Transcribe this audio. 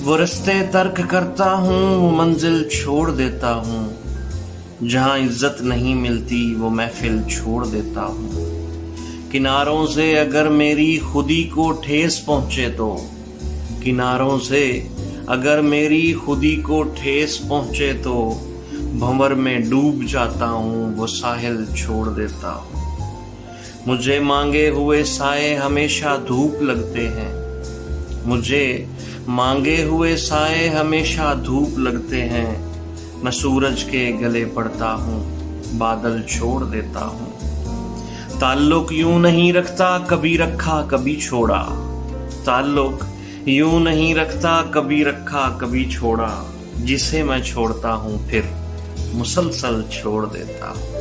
वो रस्ते तर्क करता हूँ, वो मंजिल छोड़ देता हूँ। जहाँ इज्जत नहीं मिलती वो महफिल छोड़ देता हूँ। किनारों से अगर मेरी खुदी को ठेस पहुँचे तो, किनारों से अगर मेरी खुदी को ठेस पहुँचे तो, भंवर में डूब जाता हूँ, वो साहिल छोड़ देता हूँ। मुझे मांगे हुए साए हमेशा धूप लगते हैं, मुझे मांगे हुए साए हमेशा धूप लगते हैं। मैं सूरज के गले पड़ता हूँ, बादल छोड़ देता हूँ। ताल्लुक यूं नहीं रखता, कभी रखा कभी छोड़ा। ताल्लुक यूं नहीं रखता, कभी रखा कभी छोड़ा। जिसे मैं छोड़ता हूँ फिर मुसलसल छोड़ देता हूँ।